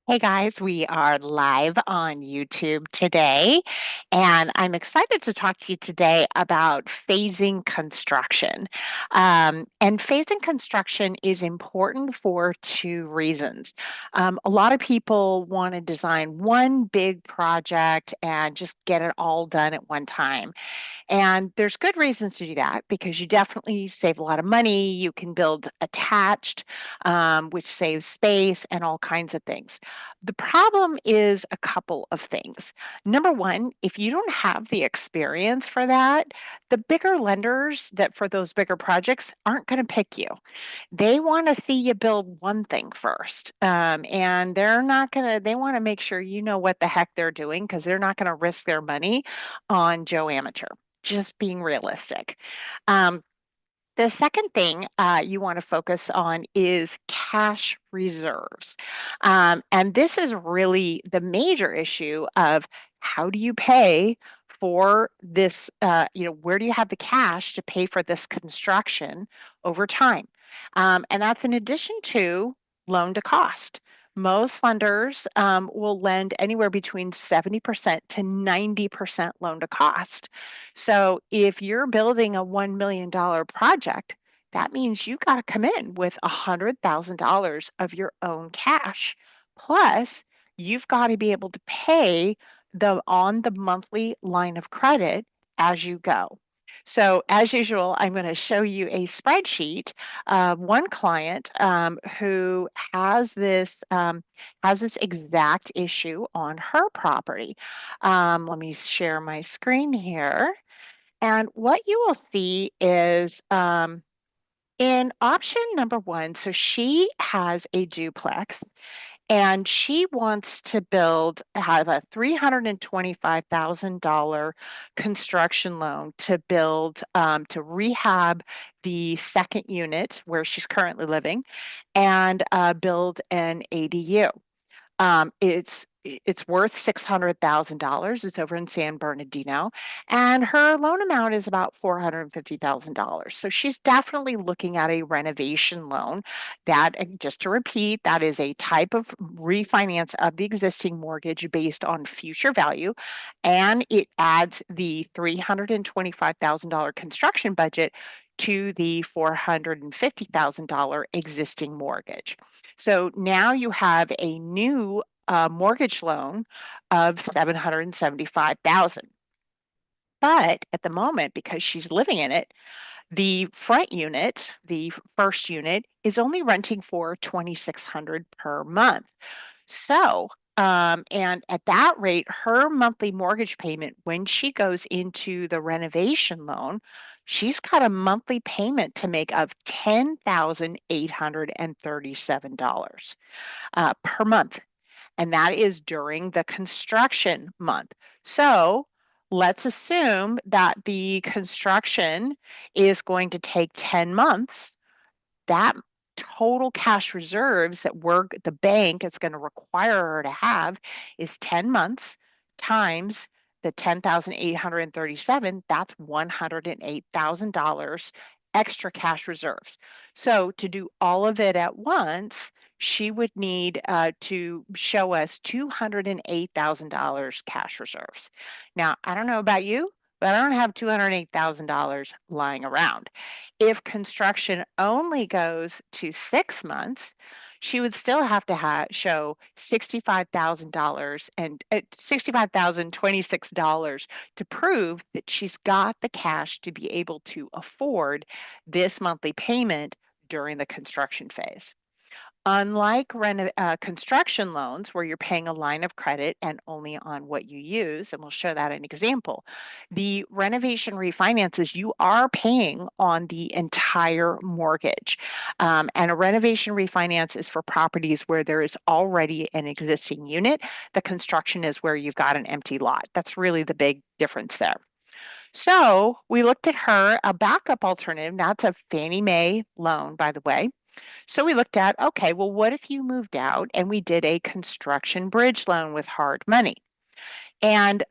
Hey guys, we are live on YouTube today, and I'm excited to talk to you today about phasing construction. And phasing construction is important for two reasons. A lot of people want to design one big project and just get it all done at one time. And there's good reasons to do that because you definitely save a lot of money. You can build attached, which saves space and all kinds of things. The problem is a couple of things. Number one, if you don't have the experience for that, the bigger lenders that for those bigger projects aren't going to pick you. They want to see you build one thing first. And they're not going to, they want to make sure you know what the heck they're doing because they're not going to risk their money on Joe Amateur. Just being realistic. Um, the second thing you want to focus on is cash reserves. And this is really the major issue of how do you pay for this, where do you have the cash to pay for this construction over time? And that's in addition to loan to cost. Most lenders will lend anywhere between 70% to 90% loan to cost. So if you're building a $1 million project, that means you got to come in with $100,000 of your own cash. Plus, you've got to be able to pay the monthly line of credit as you go. So as usual, I'm going to show you a spreadsheet of one client who has this exact issue on her property. Let me share my screen here. And what you will see is in option number one, so she has a duplex and she wants to have a $325,000 construction loan to to rehab the second unit where she's currently living and build an ADU. It's worth $600,000. It's over in San Bernardino, and her loan amount is about $450,000. So she's definitely looking at a renovation loan. Just to repeat, that is a type of refinance of the existing mortgage based on future value, and it adds the $325,000 construction budget to the $450,000 existing mortgage. So now you have a new mortgage loan of 775,000. But at the moment, because she's living in it, the front unit, the first unit, is only renting for 2,600 per month. So, and at that rate, her monthly mortgage payment, when she goes into the renovation loan, she's got a monthly payment to make of $10,837 per month, and that is during the construction month. So let's assume that the construction is going to take 10 months. That total cash reserves that the bank is going to require her to have is 10 months times the 10,837. That's $108,000 extra cash reserves. So to do all of it at once, she would need to show us $208,000 cash reserves. Now, I don't know about you, but I don't have $208,000 lying around. If construction only goes to 6 months, she would still have to show $65,000 and $65,026 to prove that she's got the cash to be able to afford this monthly payment during the construction phase. Unlike construction loans, where you're paying a line of credit and only on what you use, and we'll show that in an example, the renovation refinances, you are paying on the entire mortgage. And a renovation refinance is for properties where there is already an existing unit. The construction is where you've got an empty lot. That's really the big difference there. So we looked at her, a backup alternative. Now it's a Fannie Mae loan, by the way. So we looked at, okay, well, what if you moved out and we did a construction bridge loan with hard money? And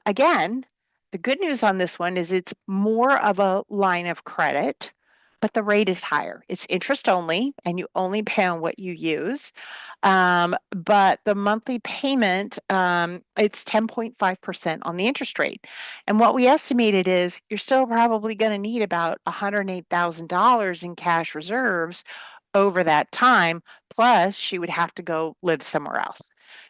again, the good news on this one is it's more of a line of credit, but the rate is higher. It's interest only, and you only pay on what you use. But the monthly payment, it's 10.5% on the interest rate. And what we estimated is you're still probably going to need about $108,000 in cash reserves over that time. Plus, she would have to go live somewhere else.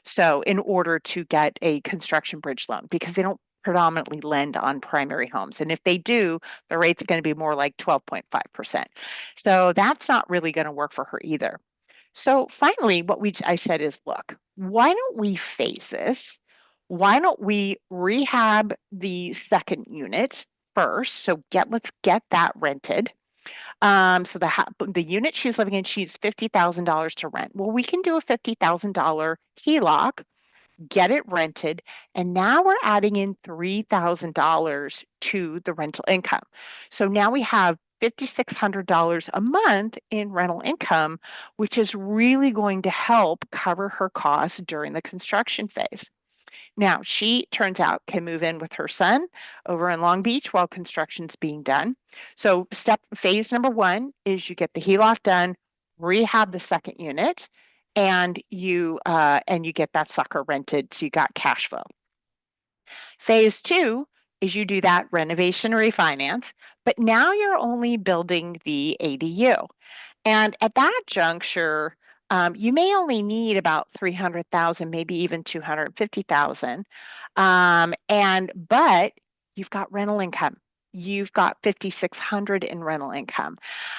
So, in order to get a construction bridge loan, because they don't predominantly lend on primary homes. And if they do, the rate's going to be more like 12.5%. So, that's not really going to work for her either. So finally, I said is, look, why don't we phase this? Why don't we rehab the second unit first? So let's get that rented. So the unit she's living in, she's $50,000 to rent. Well, we can do a $50,000 HELOC, get it rented, and now we're adding in $3,000 to the rental income. So now we have $5,600 a month in rental income, which is really going to help cover her costs during the construction phase. Now, she turns out can move in with her son over in Long Beach while construction's being done. So, phase number one is you get the HELOC done, rehab the second unit, and you get that sucker rented, so you got cash flow. Phase two is you do that renovation refinance, but now you're only building the ADU. And at that juncture, you may only need about 300,000, maybe even 250,000. But you've got rental income. You've got 5,600 in rental income.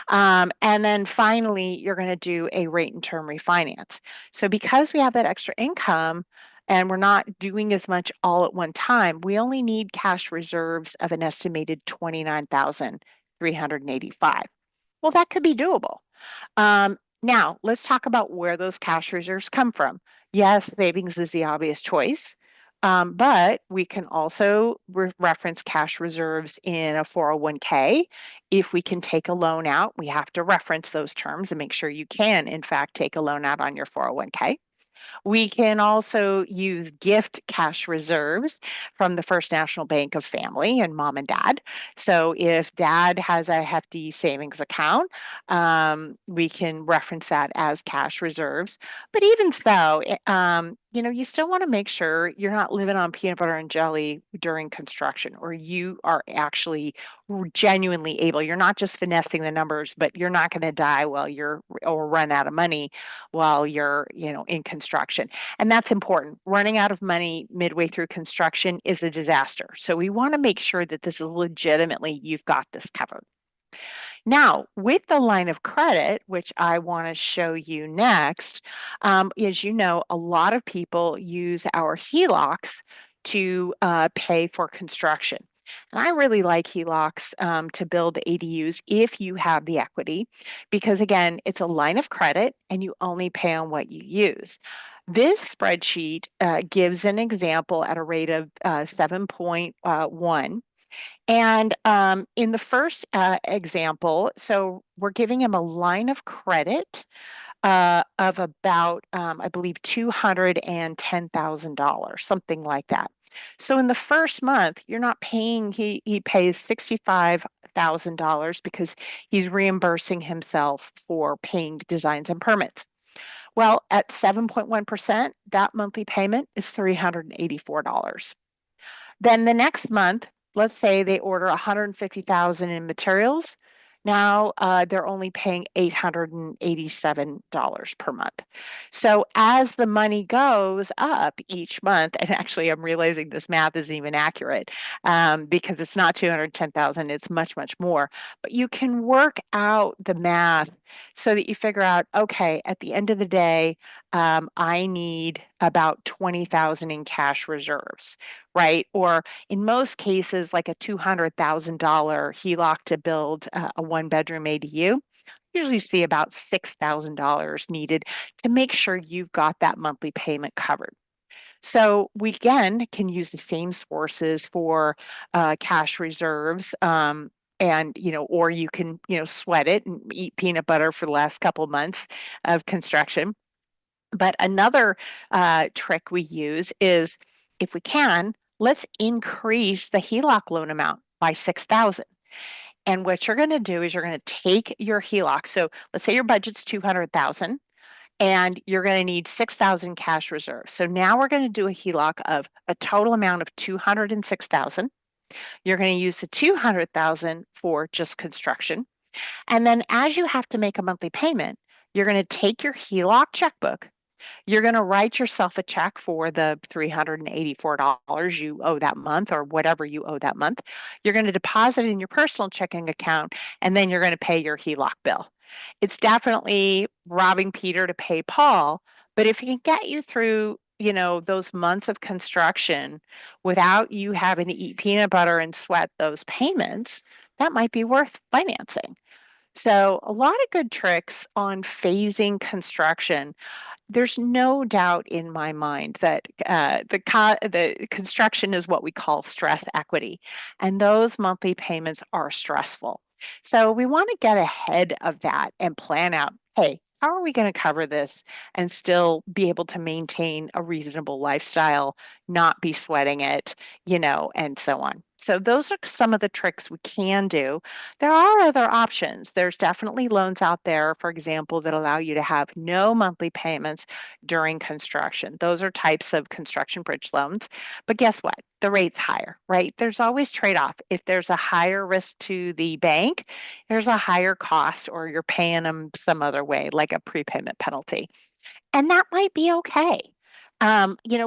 And then finally, you're going to do a rate and term refinance. So because we have that extra income and we're not doing as much all at one time, we only need cash reserves of an estimated 29,385. Well, that could be doable. Now, let's talk about where those cash reserves come from. Yes, savings is the obvious choice, but we can also reference cash reserves in a 401k. If we can take a loan out, we have to reference those terms and make sure you can, in fact, take a loan out on your 401k. We can also use gift cash reserves from the First National Bank of Family and mom and dad. So if dad has a hefty savings account, we can reference that as cash reserves. But even so, you still want to make sure you're not living on peanut butter and jelly during construction, or you are actually genuinely able. You're not just finessing the numbers, but you're not going to die or run out of money while you're, in construction. And that's important. Running out of money midway through construction is a disaster. So we want to make sure that this is legitimately, you've got this covered. Now, with the line of credit, which I want to show you next, as you know, a lot of people use our HELOCs to pay for construction. And I really like HELOCs to build ADUs if you have the equity, because again, it's a line of credit and you only pay on what you use. This spreadsheet gives an example at a rate of 7.1. And in the first example, so we're giving him a line of credit of about, I believe, $210,000, something like that. So in the first month, you're not paying, he pays $65,000 because he's reimbursing himself for paying designs and permits. Well, at 7.1%, that monthly payment is $384. Then the next month, let's say they order 150,000 in materials. Now they're only paying $887 per month. So as the money goes up each month, and actually I'm realizing this math isn't even accurate because it's not 210,000, it's much, much more. But you can work out the math so that you figure out, okay, at the end of the day, I need about 20,000 in cash reserves, right? Or in most cases, like a $200,000 HELOC to build a one-bedroom ADU, usually see about $6,000 needed to make sure you've got that monthly payment covered. So we again can use the same sources for cash reserves. Or you can, sweat it and eat peanut butter for the last couple months of construction. But another trick we use is, if we can, let's increase the HELOC loan amount by 6,000. And what you're going to do is you're going to take your HELOC. So let's say your budget's 200,000 and you're going to need 6,000 cash reserves. So now we're going to do a HELOC of a total amount of 206,000. You're going to use the 200,000 for just construction. And then as you have to make a monthly payment, you're going to take your HELOC checkbook. You're going to write yourself a check for the $384 you owe that month or whatever you owe that month. You're going to deposit it in your personal checking account, and then you're going to pay your HELOC bill. It's definitely robbing Peter to pay Paul, but if it can get you through, those months of construction without you having to eat peanut butter and sweat those payments, that might be worth financing. So, a lot of good tricks on phasing construction. There's no doubt in my mind that the construction is what we call stress equity, and those monthly payments are stressful. So we want to get ahead of that and plan out, hey, how are we going to cover this and still be able to maintain a reasonable lifestyle, not be sweating it, and so on. So those are some of the tricks we can do. There are other options. There's definitely loans out there, for example, that allow you to have no monthly payments during construction. Those are types of construction bridge loans. But guess what? The rate's higher, right? There's always trade-off. If there's a higher risk to the bank, there's a higher cost, or you're paying them some other way, like a prepayment penalty. And that might be okay.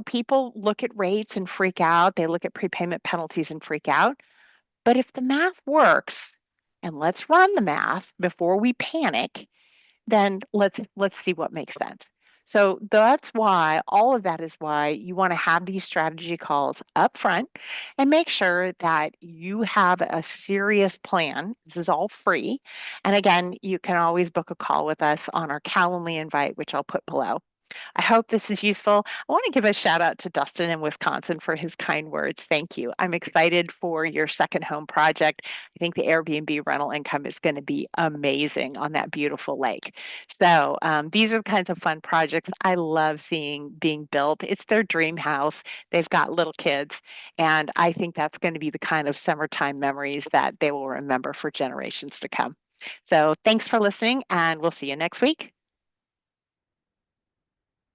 People look at rates and freak out. They look at prepayment penalties and freak out. But if the math works, and let's run the math before we panic, then let's see what makes sense. So that's why all of that is why you want to have these strategy calls up front and make sure that you have a serious plan. This is all free. And again, you can always book a call with us on our Calendly invite, which I'll put below. I hope this is useful. I want to give a shout out to Dustin in Wisconsin for his kind words. Thank you. I'm excited for your second home project. I think the Airbnb rental income is going to be amazing on that beautiful lake. So these are the kinds of fun projects I love seeing being built. It's their dream house. They've got little kids, and I think that's going to be the kind of summertime memories that they will remember for generations to come. So thanks for listening, and we'll see you next week.